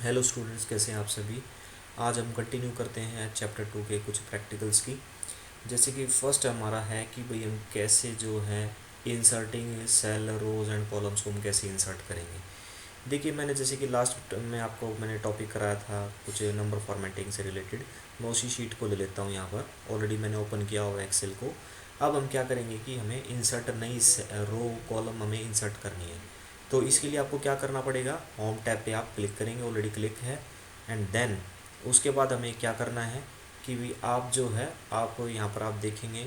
Hello students, कैसे हैं आप सभी। आज हम कंटिन्यू करते हैं चैप्टर 2 के कुछ प्रैक्टिकल्स की। जैसे कि फर्स्ट हमारा है कि भाई हम कैसे जो है inserting cell rows and columns को हम कैसे इंसर्ट करेंगे। देखिए, मैंने जैसे कि लास्ट में आपको मैंने टॉपिक कराया था कुछ नंबर फॉर्मेटिंग से रिलेटेड। मैं उसी शीट को ले लेता हूँ यहाँ पर। ऑलरेडी मैंने ओपन किया हुआ एक्सेल को। अब हम क्या करेंगे कि हमें इंसर्ट नई रो कॉलम हमें इंसर्ट करनी है। तो इसके लिए आपको क्या करना पड़ेगा, होम टैब पे आप क्लिक करेंगे, ऑलरेडी क्लिक है। एंड देन उसके बाद हमें क्या करना है कि भी आप जो है आप यहाँ पर आप देखेंगे,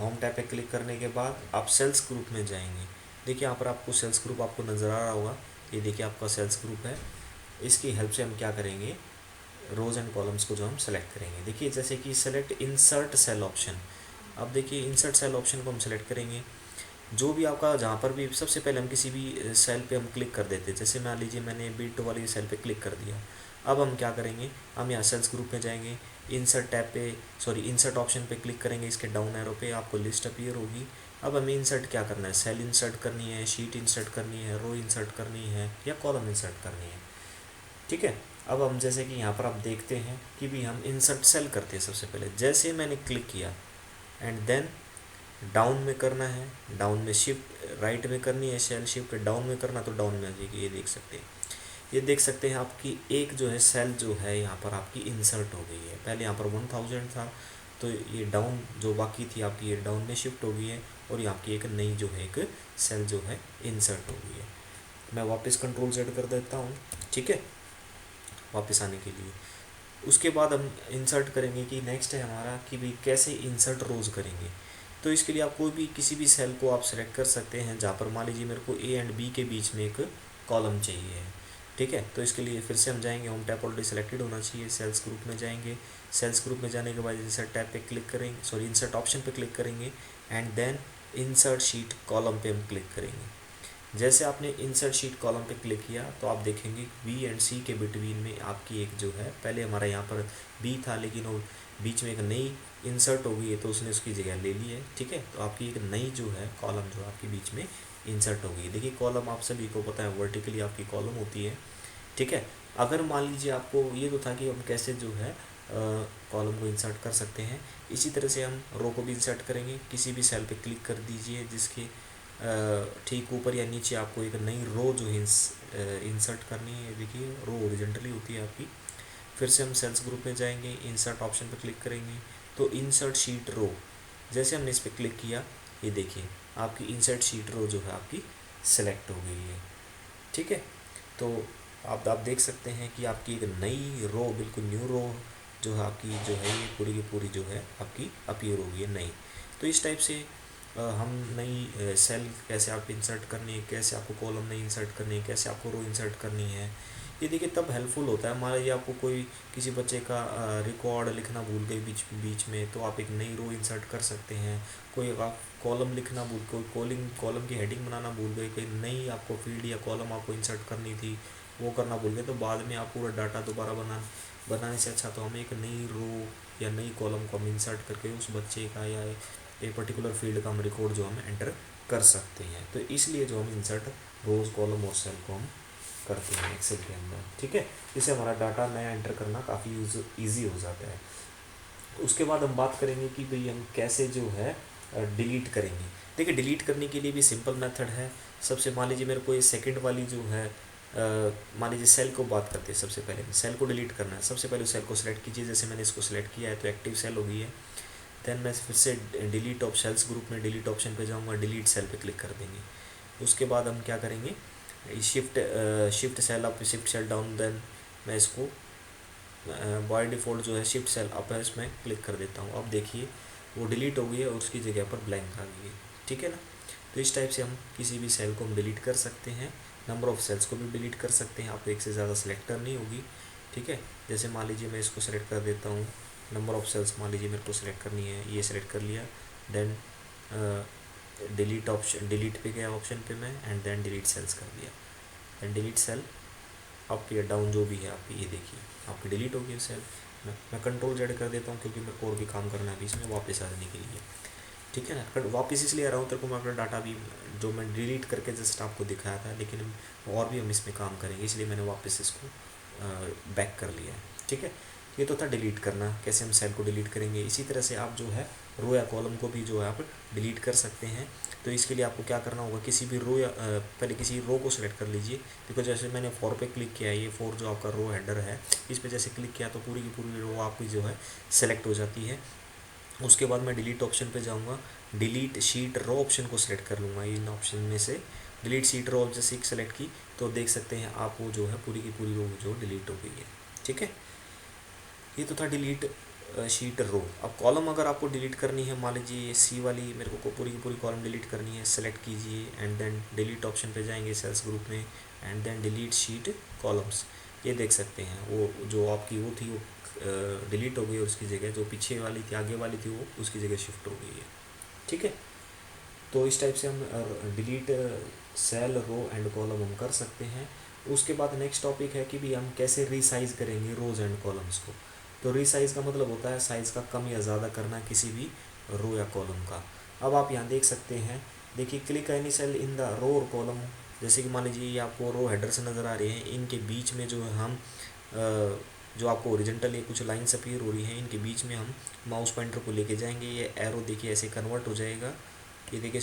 होम टैब पे क्लिक करने के बाद आप सेल्स ग्रुप में जाएंगे। देखिए यहाँ पर आपको सेल्स ग्रुप आपको नज़र आ रहा होगा। ये देखिए आपका सेल्स ग्रुप है। इसकी हेल्प से हम क्या करेंगे, रोज एंड कॉलम्स को जो हम सेलेक्ट करेंगे। देखिए जैसे कि सेलेक्ट इंसर्ट सेल ऑप्शन। अब देखिए इंसर्ट सेल ऑप्शन को हम सेलेक्ट करेंगे। जो भी आपका जहाँ पर भी सबसे पहले हम किसी भी सेल पे हम क्लिक कर देते हैं। जैसे मान लीजिए मैंने B2 वाली सेल पे क्लिक कर दिया। अब हम क्या करेंगे, हम यहाँ सेल्स ग्रुप में जाएंगे, इंसर्ट टैब पे इंसर्ट ऑप्शन पे क्लिक करेंगे। इसके डाउन एरो पे आपको लिस्ट अपीयर होगी। अब हमें इंसर्ट क्या करना है, सेल इंसर्ट करनी है, शीट इंसर्ट करनी है, रो इंसर्ट करनी है या कॉलम इंसर्ट करनी है। ठीक है। अब हम जैसे कि यहाँ पर आप देखते हैं कि भी हम इंसर्ट सेल करते हैं। सबसे पहले जैसे मैंने क्लिक किया एंड देन डाउन में करना है, डाउन में शिफ्ट राइट में करनी है, सेल शिफ्ट डाउन में करना तो डाउन में आ जाएगी। ये देख सकते हैं, ये देख सकते हैं आपकी एक जो है सेल जो है यहाँ पर आपकी इंसर्ट हो गई है। पहले यहाँ पर 1000 था तो ये डाउन जो बाकी थी आपकी ये डाउन में शिफ्ट हो गई है और यहाँ की एक नई जो है एक सेल जो है इंसर्ट हो गई है। मैं वापस कंट्रोल Z कर देता हूँ। ठीक है, वापस आने के लिए। उसके बाद हम इंसर्ट करेंगे कि नेक्स्ट है हमारा कि भाई कैसे इंसर्ट रोज करेंगे। तो इसके लिए आप कोई भी किसी भी सेल को आप सेलेक्ट कर सकते हैं जहाँ पर मान लीजिए मेरे को A एंड B के बीच में एक कॉलम चाहिए है। ठीक है, तो इसके लिए फिर से हम जाएंगे, होम टैब ऑलरेडी सेलेक्टेड होना चाहिए, सेल्स ग्रुप में जाएंगे। सेल्स ग्रुप में जाने के बाद इंसर्ट टैब पे क्लिक करेंगे, इंसर्ट ऑप्शन पे क्लिक करेंगे and then insert sheet column पे हम क्लिक करेंगे। जैसे आपने इंसर्ट शीट कॉलम पे क्लिक किया तो आप देखेंगे बी एंड सी के बिटवीन में आपकी एक जो है, पहले हमारा यहाँ पर बी था लेकिन वो बीच में एक नई इंसर्ट हो गई है तो उसने उसकी जगह ले ली है। ठीक है, तो आपकी एक नई जो है कॉलम जो आपके बीच में इंसर्ट हो गई है। देखिए कॉलम आप सभी को पता है वर्टिकली आपकी कॉलम होती है। ठीक है, अगर मान लीजिए आपको ये तो था कि हम कैसे जो है कॉलम को इंसर्ट कर सकते हैं, इसी तरह से हम रो को भी इंसर्ट करेंगे। किसी भी सेल पे क्लिक कर दीजिए जिसके ठीक ऊपर या नीचे आपको एक नई रो जो है इंसर्ट करनी है। देखिए रो ओरिजेंटली होती है आपकी। फिर से हम सेल्स ग्रुप में जाएंगे, इंसर्ट ऑप्शन पर क्लिक करेंगे तो इंसर्ट शीट रो, जैसे हमने इस पर क्लिक किया ये देखिए आपकी इंसर्ट शीट रो जो है आपकी सेलेक्ट हो गई है। ठीक है, तो आप देख सकते हैं कि आपकी एक नई रो, बिल्कुल न्यू रो जो है आपकी जो है ये पूरी की पूरी जो है आपकी अपीयर हो गई है नई। तो इस टाइप से हम नई सेल कैसे आप इंसर्ट करनी है, कैसे आपको कॉलम नई इंसर्ट करनी है, कैसे आपको रो इंसर्ट करनी है, ये देखिए तब हेल्पफुल होता है। मान लीजिए आपको कोई किसी बच्चे का रिकॉर्ड लिखना भूल गए बीच बीच में तो आप एक नई रो इंसर्ट कर सकते हैं। कोई आप कॉलम लिखना भूल, कोई कॉलम की हेडिंग बनाना भूल गए, कोई नई आपको फील्ड या कॉलम आपको इंसर्ट करनी थी वो करना भूल गए, तो बाद में आप पूरा डाटा दोबारा बनाने से अच्छा तो हम एक नई रो या नई कॉलम को हम इंसर्ट करके उस बच्चे का या एक पर्टिकुलर फील्ड का हम रिकॉर्ड जो हम एंटर कर सकते हैं। तो इसलिए जो हम इंसर्ट रोज कॉलम और सेल को हम करते हैं एक्सेल के अंदर। ठीक है, इससे हमारा डाटा नया एंटर करना काफ़ी ईजी हो जाता है। उसके बाद हम बात करेंगे कि भाई हम कैसे जो है डिलीट करेंगे। देखिए डिलीट करने के लिए भी सिंपल मेथड है। सबसे मान लीजिए मेरे को ये सेकंड वाली जो है मान लीजिए सेल को बात करते हैं। सबसे पहले सेल को डिलीट करना है, सबसे पहले सेल को सिलेक्ट कीजिए। जैसे मैंने इसको सिलेक्ट किया है तो एक्टिव सेल हो गई है। देन मैं फिर से डिलीट ऑफ सेल्स ग्रुप में डिलीट ऑप्शन पे जाऊंगा, डिलीट सेल पे क्लिक कर देंगे। उसके बाद हम क्या करेंगे, shift cell up shift cell down, then मैं इसको बाय डिफ़ॉल्ट जो है शिफ्ट सेल अप है इसमें क्लिक कर देता हूँ। अब देखिए वो डिलीट हो गई है और उसकी जगह पर ब्लैंक आ गई है। ठीक है ना, तो इस टाइप से हम किसी भी सेल को हम डिलीट कर सकते हैं। नंबर ऑफ़ सेल्स को भी डिलीट कर सकते हैं, आपको एक से ज़्यादा सेलेक्ट करनी होगी। ठीक है, जैसे मान लीजिए मैं इसको सेलेक्ट कर देता हूँ, नंबर ऑफ़ सेल्स मान लीजिए मेरे को सिलेक्ट करनी है, ये सिलेक्ट कर लिया। देन डिलीट पे गया ऑप्शन पे मैं एंड देन डिलीट सेल्स कर दिया। देन डिलीट सेल अप या डाउन जो भी है आपकी, ये देखिए आपकी डिलीट हो गई सेल। मैं कंट्रोल Z कर देता हूँ क्योंकि मेरे को और भी काम करना है अभी इसमें वापस आने के लिए। ठीक है ना, वापस इसलिए आ रहा हूँ तेरे को मैं अपना डाटा भी जो मैं डिलीट करके जस्ट आपको दिखाया था, लेकिन और भी हम इसमें काम करेंगे इसलिए मैंने वापस इसको बैक कर लिया है। ठीक है, ये तो था डिलीट करना, कैसे हम सेल को डिलीट करेंगे। इसी तरह से आप जो है रो या कॉलम को भी जो है आप डिलीट कर सकते हैं। तो इसके लिए आपको क्या करना होगा, किसी भी रो या पहले किसी रो को सिलेक्ट कर लीजिए। देखो जैसे मैंने 4 पे क्लिक किया है, ये 4 जो आपका रो हेडर है, इस पे जैसे क्लिक किया तो पूरी की पूरी रो आपकी जो है सेलेक्ट हो जाती है। उसके बाद मैं डिलीट ऑप्शन पे जाऊँगा, डिलीट शीट रो ऑप्शन को सिलेक्ट कर लूँगा। इन ऑप्शन में से डिलीट शीट रो जैसे सेलेक्ट की तो देख सकते हैं आप वो जो है पूरी की पूरी रो जो डिलीट हो गई है। ठीक है, ये तो था डिलीट शीट रो। अब कॉलम अगर आपको डिलीट करनी है, मान लीजिए सी वाली मेरे को पूरी की पूरी कॉलम डिलीट करनी है, सेलेक्ट कीजिए एंड देन डिलीट ऑप्शन पे जाएंगे सेल्स ग्रुप में and then delete sheet columns. ये देख सकते हैं वो जो आपकी वो थी वो डिलीट हो गई और उसकी जगह जो पीछे वाली थी आगे वाली थी वो उसकी जगह शिफ्ट हो गई है। ठीक है, तो इस टाइप से हम delete cell row and column हम कर सकते हैं। उसके बाद नेक्स्ट टॉपिक है कि भी हम कैसे रीसाइज करेंगे रोज एंड कॉलम्स को। तो रीसाइज का मतलब होता है साइज़ का कम या ज़्यादा करना किसी भी रो या कॉलम का। अब आप यहाँ देख सकते हैं, देखिए click any cell in the row और कॉलम। जैसे कि मान लीजिए ये आपको रो हेडर से नज़र आ रहे हैं, इनके बीच में जो है हम जो आपको ओरिजेंटल ये कुछ लाइन्स अपीयर हो रही हैं, इनके बीच में हम माउस पॉइंटर को लेके जाएंगे, ये एरो देखिए ऐसे कन्वर्ट हो जाएगा। ये देखिए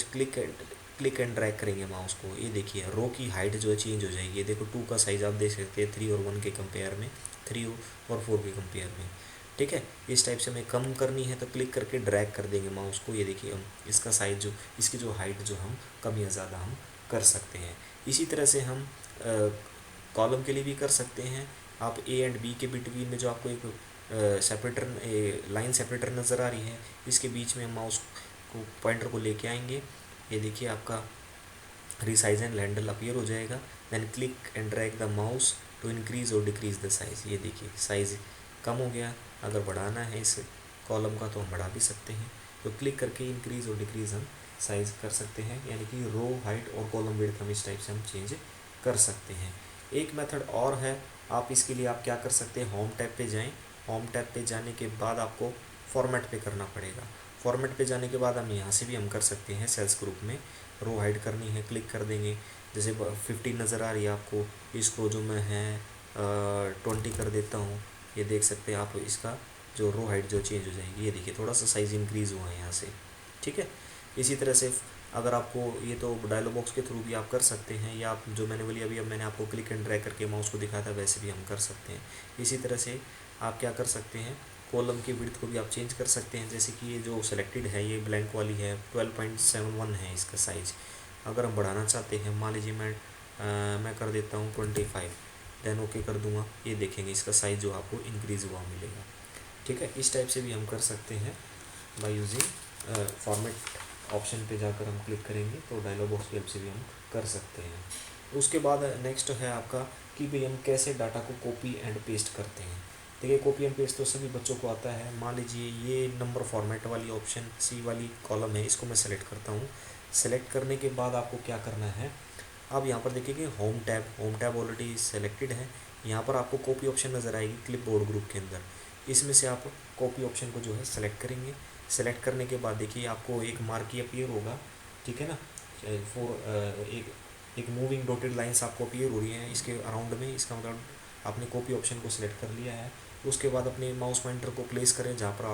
क्लिक एंड ड्रैग करेंगे माउस को, ये देखिए रो की हाइट जो है चेंज हो जाएगी। ये देखो 2 का साइज़ आप देख सकते हैं 3 और 1 के कंपेयर में, 3 और 4 के कंपेयर में। ठीक है, इस टाइप से हमें कम करनी है तो क्लिक करके ड्रैग कर देंगे माउस को। ये देखिए हम इसका साइज जो इसकी जो हाइट जो हम कम या ज़्यादा हम कर सकते हैं। इसी तरह से हम कॉलम के लिए भी कर सकते हैं। आप ए एंड बी के बिटवीन में जो आपको एक सेपरेटर लाइन सेपरेटर नज़र आ रही है, इसके बीच में हम माउस को पॉइंटर को लेके आएंगे। ये देखिए आपका रिसाइज एंड हैंडल अपीयर हो जाएगा। Then click and drag the mouse to increase और डिक्रीज द साइज़। ये देखिए साइज़ कम हो गया, अगर बढ़ाना है इस कॉलम का तो हम बढ़ा भी सकते हैं। तो क्लिक करके इंक्रीज और डिक्रीज हम साइज़ कर सकते हैं, यानी कि रो हाइट और कॉलम विड्थ हम इस टाइप से हम चेंज कर सकते हैं। एक मेथड और है, आप इसके लिए आप क्या कर सकते हैं, होम टैब पे जाएं। होम टैब पे जाने के बाद आपको फॉर्मेट पे करना पड़ेगा। फॉर्मेट पे जाने के बाद हम यहाँ से भी हम कर सकते हैं, सेल्स ग्रुप में रो हाइड करनी है क्लिक कर देंगे। जैसे 50 नज़र आ रही है आपको, इसको जो मैं है 20 कर देता हूँ। ये देख सकते हैं आप इसका जो रो हाइट जो चेंज हो जाएगी। ये देखिए थोड़ा सा साइज़ इंक्रीज़ हुआ है यहाँ से। ठीक है, इसी तरह से अगर आपको ये तो डायलॉग बॉक्स के थ्रू भी आप कर सकते हैं, या आप जो मैंने बोली अभी अब मैंने आपको क्लिक एंड ड्रैग करके माउस को दिखाया था वैसे भी हम कर सकते हैं। इसी तरह से आप क्या कर सकते हैं, कॉलम की विड्थ को भी आप चेंज कर सकते हैं। जैसे कि ये जो सेलेक्टेड है ये ब्लैंक वाली है, 12.71 है इसका साइज़। अगर हम बढ़ाना चाहते हैं, मान लीजिए मैं कर देता हूँ 25, देन ओके कर दूँगा। ये देखेंगे इसका साइज़ जो आपको इंक्रीज़ हुआ मिलेगा। ठीक है, इस टाइप से भी हम कर सकते हैं बाय यूजिंग फॉर्मेट ऑप्शन पे जाकर हम क्लिक करेंगे तो डायलॉग बॉक्स की हेल्प से भी हम कर सकते हैं। उसके बाद नेक्स्ट है आपका कि भाई हम कैसे डाटा को कॉपी एंड पेस्ट करते हैं। देखिए कॉपी एंड पेस्ट तो सभी बच्चों को आता है। मान लीजिए ये नंबर फॉर्मेट वाली ऑप्शन सी वाली कॉलम है, इसको मैं सेलेक्ट करता हूँ। सेलेक्ट करने के बाद आपको क्या करना है, अब यहाँ पर देखिए होम टैब ऑलरेडी सेलेक्टेड है। यहाँ पर आपको कॉपी ऑप्शन नज़र आएगी क्लिपबोर्ड ग्रुप के अंदर, इसमें से आप कॉपी ऑप्शन को जो है सेलेक्ट करेंगे। सेलेक्ट करने के बाद देखिए आपको एक मार्की अपीयर होगा, ठीक है ना, एक मूविंग डॉटेड लाइन्स आपको अपीयर हो रही हैं इसके अराउंड में। इसका मतलब आपने कॉपी ऑप्शन को सिलेक्ट कर लिया है। उसके बाद अपने माउस पॉइंटर को प्लेस करें जहाँ पर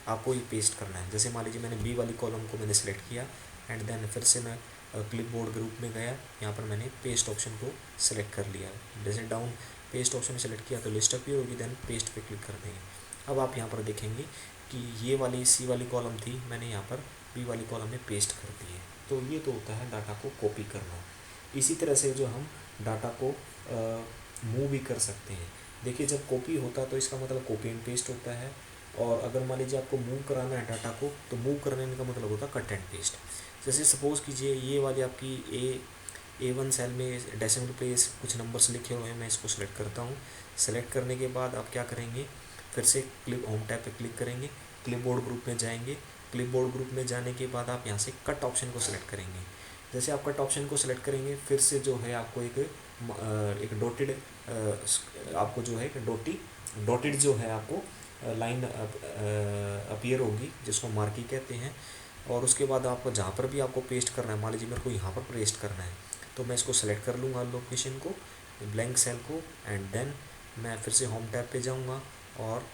आपको ये पेस्ट करना है। जैसे मान लीजिए मैंने बी वाली कॉलम को मैंने सेलेक्ट किया एंड देन फिर से मैं क्लिपबोर्ड ग्रुप में गया, यहाँ पर मैंने पेस्ट ऑप्शन को सिलेक्ट कर लिया। जैसे डाउन पेस्ट ऑप्शन सेलेक्ट किया तो लिस्ट अपीयर होगी, देन पेस्ट पे क्लिक कर देंगे। अब आप यहाँ पर देखेंगे कि ये वाली सी वाली कॉलम थी, मैंने यहाँ पर बी वाली कॉलम में पेस्ट कर दी है। तो ये तो होता है डाटा को कॉपी करना। इसी तरह से जो हम डाटा को मूव भी कर सकते हैं। देखिए जब कॉपी होता है तो इसका मतलब कॉपी एंड पेस्ट होता है, और अगर मान लीजिए आपको मूव कराना है डाटा को तो मूव करने का मतलब होता है कट एंड पेस्ट। जैसे सपोज़ कीजिए ये वाली आपकी A1 सेल में डेसिमल प्लेस कुछ नंबर्स लिखे हुए हैं, मैं इसको सेलेक्ट करता हूँ। सेलेक्ट करने के बाद आप क्या करेंगे, फिर से होम टैब पे क्लिक करेंगे, क्लिपबोर्ड ग्रुप में जाएंगे। क्लिपबोर्ड ग्रुप में जाने के बाद आप यहाँ से कट ऑप्शन को सिलेक्ट करेंगे। जैसे आप कट ऑप्शन को सिलेक्ट करेंगे फिर से जो है आपको एक डॉटेड आपको जो है एक डॉटेड जो है आपको लाइन अपीयर होगी जिसको मार्की कहते हैं। और उसके बाद आपको जहाँ पर भी आपको पेस्ट करना है, मान लीजिए मेरे को यहाँ पर पेस्ट करना है तो मैं इसको सेलेक्ट कर लूँगा लोकेशन को, ब्लैंक सेल को, एंड देन मैं फिर से होम टैब पे जाऊँगा और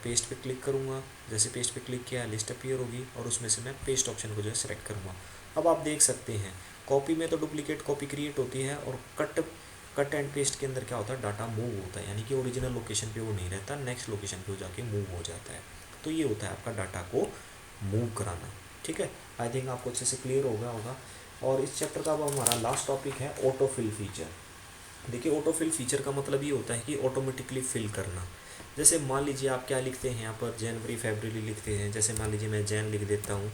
पेस्ट पे क्लिक करूँगा। जैसे पेस्ट पे क्लिक किया लिस्ट अपीयर होगी और उसमें से मैं पेस्ट ऑप्शन को जो है सिलेक्ट करूँगा। अब आप देख सकते हैं कॉपी में तो डुप्लीकेट कॉपी क्रिएट होती है, और कट एंड पेस्ट के अंदर क्या होता है, डाटा मूव होता है, यानी कि ओरिजिनल लोकेशन पे वो नहीं रहता, नेक्स्ट लोकेशन पे वो जाके मूव हो जाता है। तो ये होता है आपका डाटा को मूव कराना। ठीक है, आई थिंक आपको अच्छे से क्लियर हो गया होगा। और इस चैप्टर का अब हमारा लास्ट टॉपिक है ऑटोफिल फीचर। देखिए ऑटोफिल फीचर का मतलब ये होता है कि ऑटोमेटिकली फिल करना। जैसे मान लीजिए आप क्या लिखते हैं यहाँ पर, जनवरी फरवरी लिखते हैं, जैसे मान लीजिए मैं जैन लिख देता हूँ।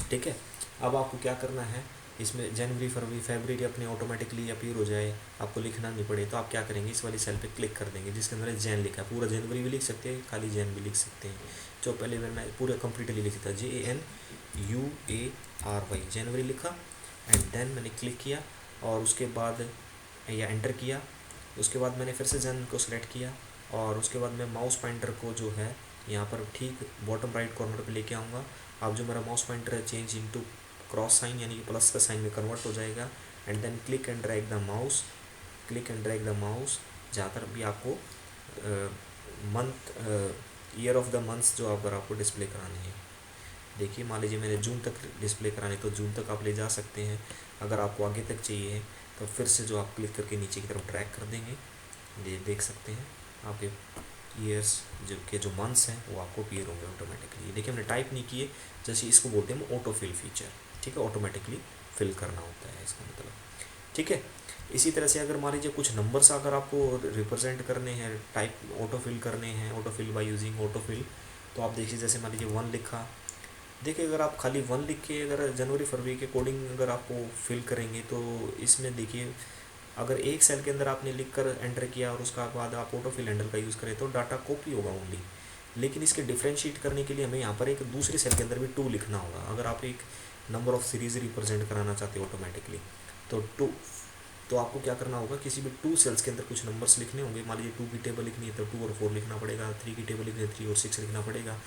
ठीक है, अब आपको क्या करना है, इसमें जनवरी फरवरी फरवरी अपने ऑटोमेटिकली अपीयर हो जाए, आपको लिखना नहीं पड़े, तो आप क्या करेंगे, इस वाली सेल पे क्लिक कर देंगे जिसके अंदर जैन लिखा है। पूरा जनवरी भी लिख सकते हैं, खाली जैन भी लिख सकते हैं। जो पहले मैं पूरा कंप्लीटली लिखता JANUARY जनवरी लिखा, एंड देन मैंने क्लिक किया और उसके बाद या एंटर किया। उसके बाद मैंने फिर से जन को सिलेक्ट किया और उसके बाद मैं माउस पॉइंटर को जो है यहाँ पर ठीक बॉटम राइट कॉर्नर पे लेके आऊँगा। अब जो मेरा माउस पॉइंटर है चेंज इनटू क्रॉस साइन यानी कि प्लस का साइन में कन्वर्ट हो जाएगा, and then click and drag the mouse, click and drag the mouse जहाँ पर भी आपको month year of the months जो अगर आपको डिस्प्ले करानी है। देखिए मान लीजिए मैंने जून तक डिस्प्ले करानी, तो जून तक आप ले जा सकते हैं। अगर आपको आगे तक चाहिए तो फिर से जो आप क्लिक करके नीचे की तरफ ड्रैग कर देंगे, ये देख सकते हैं आपके ईयर्स जो मंथ्स हैं वो आपको क्लियर होंगे ऑटोमेटिकली। देखिए हमने टाइप नहीं किए, जैसे इसको बोलते हैं ऑटो फिल फीचर। ठीक है, ऑटोमेटिकली फिल करना होता है इसका मतलब। ठीक है, इसी तरह से अगर मान लीजिए कुछ नंबर्स अगर आपको रिप्रेजेंट करने हैं, टाइप ऑटो फिल करने हैं, auto fill by using auto fill, तो आप देखिए जैसे मान लीजिए 1 लिखा। देखिए अगर आप खाली 1 लिख के अगर जनवरी फरवरी के अकॉर्डिंग अगर आपको फिल करेंगे, तो इसमें देखिए अगर एक सेल के अंदर आपने लिख कर एंटर किया और उसका बाद आप ऑटो फिल हैंडल का यूज़ करें तो डाटा कॉपी होगा ओनली। लेकिन इसके डिफ्रेंशिएट करने के लिए हमें यहाँ पर एक दूसरे सेल के अंदर भी 2 लिखना होगा। अगर आप एक नंबर ऑफ सीरीज रिप्रेजेंट कराना चाहते हो ऑटोमेटिकली, तो 2, तो आपको क्या करना होगा, किसी भी 2 सेल्स के अंदर कुछ नंबर्स लिखने होंगे। मान लीजिए 2 की टेबल लिखनी है तो 2 और 4 लिखना पड़ेगा, 3 की टेबल लिखनी है 3 और 6 लिखना पड़ेगा।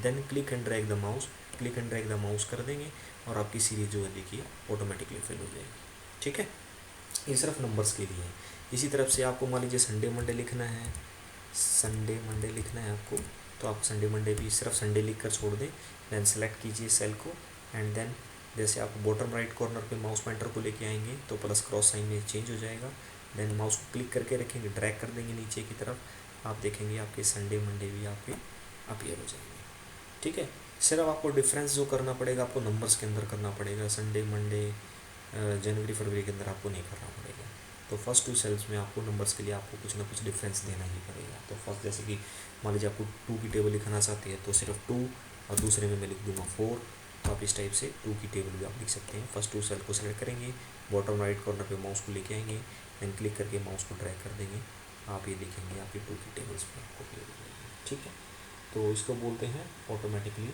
Then click and drag the mouse, click and drag the mouse कर देंगे और आपकी सीरीज जो है देखिए ऑटोमेटिकली फिल हो जाएगी। ठीक है, ये सिर्फ नंबर्स के लिए है। इसी तरफ से आपको मान लीजिए संडे मंडे लिखना है, संडे मंडे लिखना है आपको, तो आप संडे मंडे भी सिर्फ संडे लिख कर छोड़ दें। देन सेलेक्ट कीजिए सेल को, एंड देन जैसे आप बॉटम राइट कॉर्नर पे माउस पॉइंटर को लेके आएंगे तो प्लस क्रॉस साइन में चेंज हो जाएगा। देन माउस को क्लिक करके रखेंगे, ड्रैग कर देंगे नीचे की तरफ, आप देखेंगे आपके संडे मंडे भी आपके अपीयर हो जाएंगे। ठीक है, सिर्फ आपको डिफरेंस जो करना पड़ेगा आपको नंबर्स के अंदर करना पड़ेगा, संडे मंडे जनवरी फरवरी के अंदर आपको नहीं करना पड़ेगा। तो फर्स्ट 2 सेल्स में आपको नंबर्स के लिए आपको कुछ ना कुछ डिफरेंस देना ही पड़ेगा। तो फर्स्ट जैसे कि मान लीजिए आपको 2 की टेबल लिखाना चाहते हैं तो सिर्फ 2, और दूसरे में मैं लिख दूंगा 4। तो आप इस टाइप से 2 की टेबल भी आप लिख सकते हैं। फर्स्ट 2 सेल को सेलेक्ट करेंगे, बॉटम राइट कॉर्नर पे माउस को लेके आएंगे, देन क्लिक करके माउस को ड्रैग कर देंगे, आप ये देखेंगे आपकी 2 की टेबल्स पर आपको क्लियर हो जाएगी। ठीक है, तो इसको बोलते हैं ऑटोमेटिकली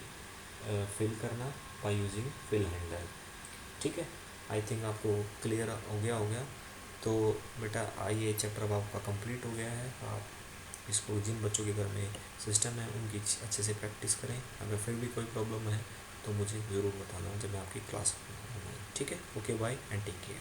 फिल करना बाय यूजिंग फिल हैंडल। ठीक है, आई थिंक आपको क्लियर हो गया। तो बेटा आइए चैप्टर अब आपका कंप्लीट हो गया है। आप इसको जिन बच्चों के घर में सिस्टम है उनकी अच्छे से प्रैक्टिस करें। अगर फिर भी कोई प्रॉब्लम है तो मुझे ज़रूर बताना जब मैं आपकी क्लास में। ठीक है, okay bye and take care.